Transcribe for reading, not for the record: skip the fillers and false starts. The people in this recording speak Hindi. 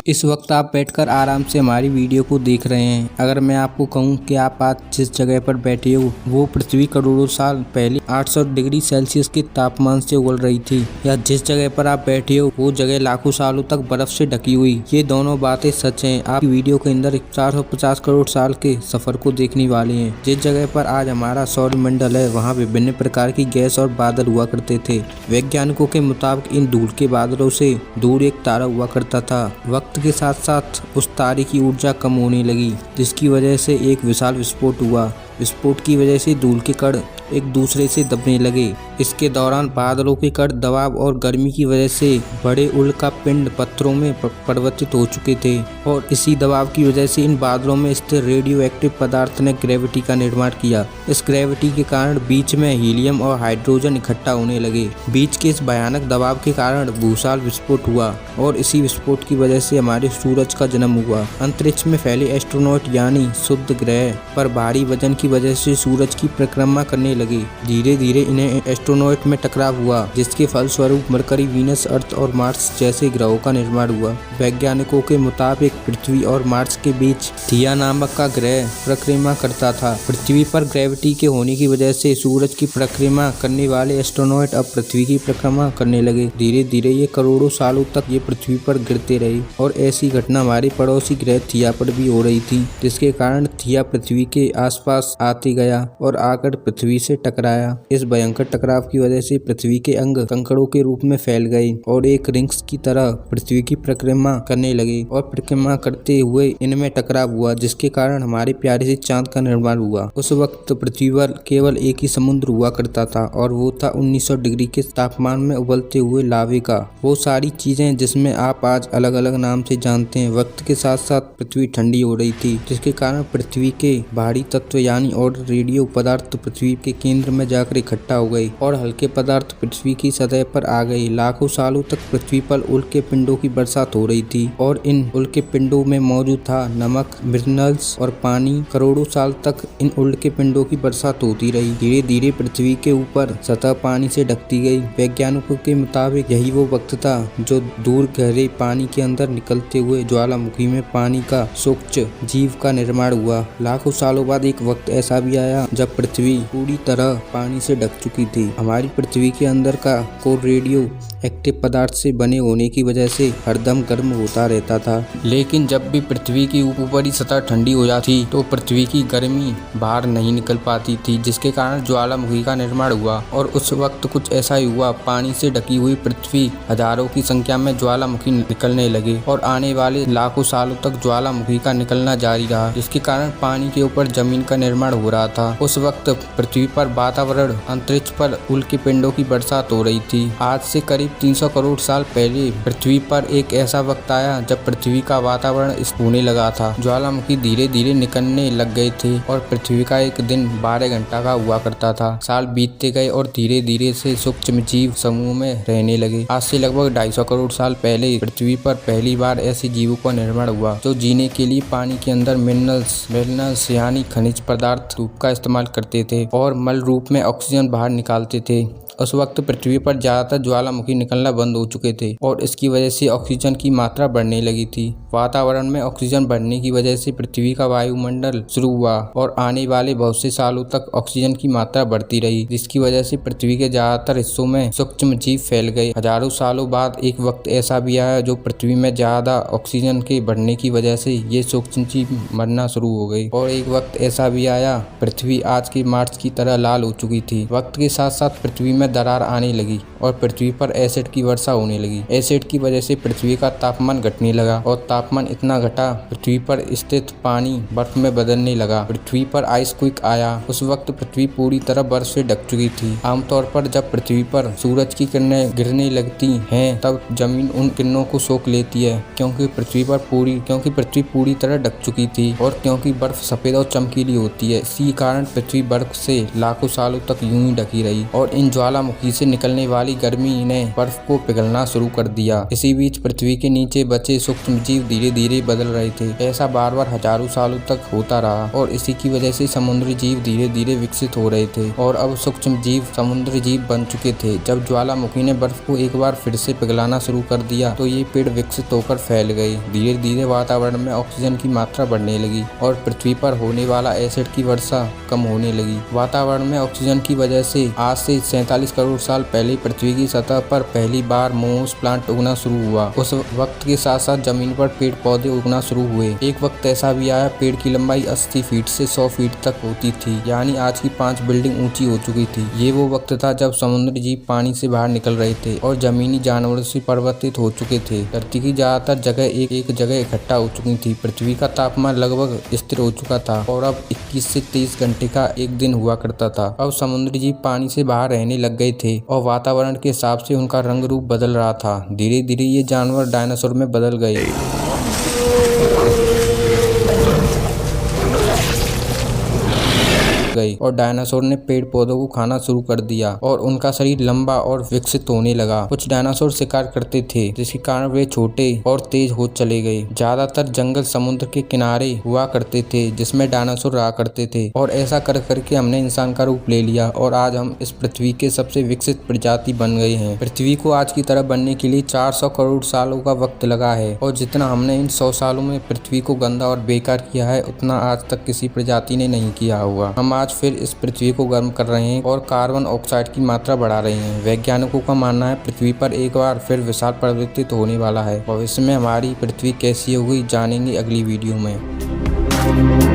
इस वक्त आप बैठकर आराम से हमारी वीडियो को देख रहे हैं। अगर मैं आपको कहूं कि आप आज जिस जगह पर बैठे हो वो पृथ्वी करोड़ों साल पहले 800 डिग्री सेल्सियस के तापमान से उगल रही थी, या जिस जगह पर आप बैठे हो वो जगह लाखों सालों तक बर्फ से ढकी हुई, ये दोनों बातें सच हैं। आप वीडियो के अंदर 450 करोड़ साल के सफर को देखने वाले हैं। जिस जगह पर आज हमारा सौरमंडल है वहाँ विभिन्न प्रकार की गैस और बादल हुआ करते थे। वैज्ञानिकों के मुताबिक इन धूल के बादलों से दूर एक तारा हुआ करता था। वक्त के साथ साथ उस तारे की ऊर्जा कम होने लगी, जिसकी वजह से एक विशाल विस्फोट हुआ। विस्फोट की वजह से धूल के कण एक दूसरे से दबने लगे। इसके दौरान बादलों के कण दबाव और गर्मी की वजह से बड़े उल्कापिंड पत्थरों में परिवर्तित हो चुके थे, और इसी दबाव की वजह से इन बादलों में स्थित रेडियो एक्टिव पदार्थ ने ग्रेविटी का निर्माण किया। इस ग्रेविटी के कारण बीच में हीलियम और हाइड्रोजन इकट्ठा होने लगे। बीच के इस भयानक दबाव के कारण भूसाल विस्फोट हुआ, और इसी विस्फोट की वजह से हमारे सूरज का जन्म हुआ। अंतरिक्ष में फैले एस्ट्रोनॉट यानी शुद्ध ग्रह पर भारी वजन की वजह से सूरज की परिक्रमा करने लगे। धीरे धीरे इन्हें एस्ट्रोनॉट में टकराव हुआ, जिसके फलस्वरूप मरकरी, वीनस, अर्थ और मार्स जैसे ग्रहों का निर्माण हुआ। वैज्ञानिकों के मुताबिक पृथ्वी और मार्स के बीच थिया नामक का ग्रह परिक्रमा करता था। पृथ्वी पर ग्रेविटी के होने की वजह से सूरज की परिक्रमा करने वाले एस्ट्रोनॉट अब पृथ्वी की परिक्रमा करने लगे। धीरे धीरे ये करोड़ों सालों तक ये पृथ्वी पर गिरते रहे, और ऐसी घटना हमारे पड़ोसी ग्रह थिया पर भी हो रही थी, जिसके कारण थिया पृथ्वी के आसपास आते गया और आकर पृथ्वी से टकराया। इस भयंकर टकराव की वजह से पृथ्वी के अंग कंकड़ों के रूप में फैल गए और एक रिंग्स की तरह पृथ्वी की परिक्रमा करने लगे, और परिक्रमा करते हुए इनमें टकराव हुआ, जिसके कारण हमारे प्यारे से चांद का निर्माण हुआ। उस वक्त पृथ्वी पर केवल एक ही समुद्र हुआ करता था, और वो था 1900 डिग्री के तापमान में उबलते हुए लावे का। वो सारी चीजें जिसमें आप आज अलग अलग नाम से जानते हैं। वक्त के साथ साथ पृथ्वी ठंडी हो रही थी, जिसके कारण पृथ्वी के भारी तत्व यानी और रेडियो पदार्थ पृथ्वी के केंद्र में जाकर इकट्ठा हो गए, और हल्के पदार्थ पृथ्वी की सतह पर आ गए। लाखों सालों तक पृथ्वी पर उल्के पिंडों की बरसात हो रही थी, और इन उल्के पिंडों में मौजूद था नमक, मिनरल्स और पानी। करोड़ों साल तक इन उल्के पिंडों की बरसात होती रही। धीरे धीरे पृथ्वी के ऊपर सतह पानी से ढकती गई। वैज्ञानिकों के मुताबिक यही वो वक्त था जो दूर गहरे पानी के अंदर निकलते हुए ज्वालामुखी में पानी का सूक्ष्म जीव का निर्माण हुआ। लाखों सालों बाद एक वक्त ऐसा भी आया जब पृथ्वी पूरी तरह पानी से ढक चुकी थी। हमारी पृथ्वी के अंदर का कोर रेडियो एक्टिव पदार्थ से बने होने की वजह से हरदम गर्म होता रहता था, लेकिन जब भी पृथ्वी की ऊपरी सतह ठंडी हो जाती तो पृथ्वी की गर्मी बाहर नहीं निकल पाती थी, जिसके कारण ज्वालामुखी का निर्माण हुआ। और उस वक्त कुछ ऐसा ही हुआ। पानी से ढकी हुई पृथ्वी हजारों की संख्या में ज्वालामुखी निकलने लगे, और आने वाले लाखों सालों तक ज्वालामुखी का निकलना जारी रहा, जिसके कारण पानी के ऊपर जमीन का निर्माण हो रहा था। उस वक्त पृथ्वी पर वातावरण, अंतरिक्ष पर उल्के पिंडों की बरसात हो रही थी। आज से करीब 300 करोड़ साल पहले पृथ्वी पर एक ऐसा वक्त आया जब पृथ्वी का वातावरण होने लगा था। ज्वालामुखी धीरे धीरे निकलने लग गए थे, और पृथ्वी का एक दिन 12 घंटा का हुआ करता था। साल बीतते गए और धीरे धीरे से सूक्ष्म जीव समूह में रहने लगे। आज से लगभग 250 करोड़ साल पहले पृथ्वी पर पहली बार ऐसे जीवों का निर्माण हुआ जो जीने के लिए पानी के अंदर मिनरल्स यानी खनिज पदार्थ धूप का इस्तेमाल करते थे, और मल रूप में ऑक्सीजन बाहर निकालते थे। उस वक्त पृथ्वी पर ज्यादातर ज्वालामुखी निकलना बंद हो चुके थे, और इसकी वजह से ऑक्सीजन की मात्रा बढ़ने लगी थी। वातावरण में ऑक्सीजन बढ़ने की वजह से पृथ्वी का वायुमंडल शुरू हुआ, और आने वाले बहुत से सालों तक ऑक्सीजन की मात्रा बढ़ती रही, जिसकी वजह से पृथ्वी के ज्यादातर हिस्सों में सूक्ष्म जीव फैल गए। हजारों सालों बाद एक वक्त ऐसा भी आया जो पृथ्वी में ज्यादा ऑक्सीजन के बढ़ने की वजह से ये सूक्ष्म जीव मरना शुरू हो गई। और एक वक्त ऐसा भी आया पृथ्वी आज के मार्स की तरह लाल हो चुकी थी। वक्त के साथ साथ पृथ्वी में दरार आने लगी, और पृथ्वी पर एसिड की वर्षा होने लगी। एसिड की वजह से पृथ्वी का तापमान घटने लगा, और तापमान इतना घटा पृथ्वी पर स्थित पानी बर्फ में बदलने लगा। पृथ्वी पर आइस क्विक आया। उस वक्त पृथ्वी पूरी तरह बर्फ से ढक चुकी थी। आमतौर पर जब पृथ्वी पर सूरज की किरणें गिरने लगती हैं तब जमीन उन किरणों को सोख लेती है, क्योंकि पृथ्वी पूरी तरह ढक चुकी थी, और क्योंकि बर्फ सफेद और चमकीली होती है। इसी कारण पृथ्वी बर्फ से लाखों सालों तक यूं ही ढकी रही, और इन ज्वाला ज्वालामुखी से निकलने वाली गर्मी ने बर्फ को पिघलना शुरू कर दिया। इसी बीच पृथ्वी के नीचे बचे सूक्ष्म जीव धीरे धीरे बदल रहे थे। ऐसा बार बार हजारों सालों तक होता रहा और इसी की वजह से समुद्री जीव धीरे धीरे विकसित हो रहे थे और अब सूक्ष्म जीव समुद्री जीव बन चुके थे। जब ज्वालामुखी ने बर्फ को एक बार फिर से पिघलाना शुरू कर दिया तो ये पेड़ विकसित होकर फैल गए। धीरे धीरे वातावरण में ऑक्सीजन की मात्रा बढ़ने लगी और पृथ्वी पर होने वाला एसिड की वर्षा कम होने लगी। वातावरण में ऑक्सीजन की वजह से आज से 47 करोड़ साल पहले पृथ्वी की सतह पर पहली बार मोमोस प्लांट उगना शुरू हुआ। उस वक्त के साथ साथ जमीन पर पेड़ पौधे उगना शुरू हुए। एक वक्त ऐसा भी आया पेड़ की लंबाई 80 फीट से 100 फीट तक होती थी, यानी आज की 5 बिल्डिंग ऊंची हो चुकी थी। ये वो वक्त था जब समुद्री जीव पानी से बाहर निकल रहे थे और जमीनी जानवरों से परिवर्तित हो चुके थे। धरती की ज्यादातर जगह एक जगह इकट्ठा हो चुकी थी। पृथ्वी का तापमान लगभग स्थिर हो चुका था और अब 21 से 23 घंटे का एक दिन हुआ करता था। अब समुद्री जीव पानी से बाहर रहने लग गए थे और वातावरण के हिसाब से उनका रंग रूप बदल रहा था। धीरे धीरे ये जानवर डायनासोर में बदल गए। और डायनासोर ने पेड़ पौधों को खाना शुरू कर दिया और उनका शरीर लंबा और विकसित होने लगा। कुछ डायनासोर शिकार करते थे जिसके कारण वे छोटे और तेज हो चले गए। ज्यादातर जंगल समुद्र के किनारे हुआ करते थे जिसमें डायनासोर रहा करते थे और ऐसा कर करके हमने इंसान का रूप ले लिया और आज हम इस पृथ्वी के सबसे विकसित प्रजाति बन गए हैं। पृथ्वी को आज की तरह बनने के लिए 400 करोड़ सालों का वक्त लगा है और जितना हमने इन 100 सालों में पृथ्वी को गंदा और बेकार किया है उतना आज तक किसी प्रजाति ने नहीं किया होगा। हम आज फिर इस पृथ्वी को गर्म कर रहे हैं और कार्बन ऑक्साइड की मात्रा बढ़ा रहे हैं। वैज्ञानिकों का मानना है पृथ्वी पर एक बार फिर विशाल परिवर्तित होने वाला है। भविष्य में हमारी पृथ्वी कैसी होगी जानेंगे अगली वीडियो में।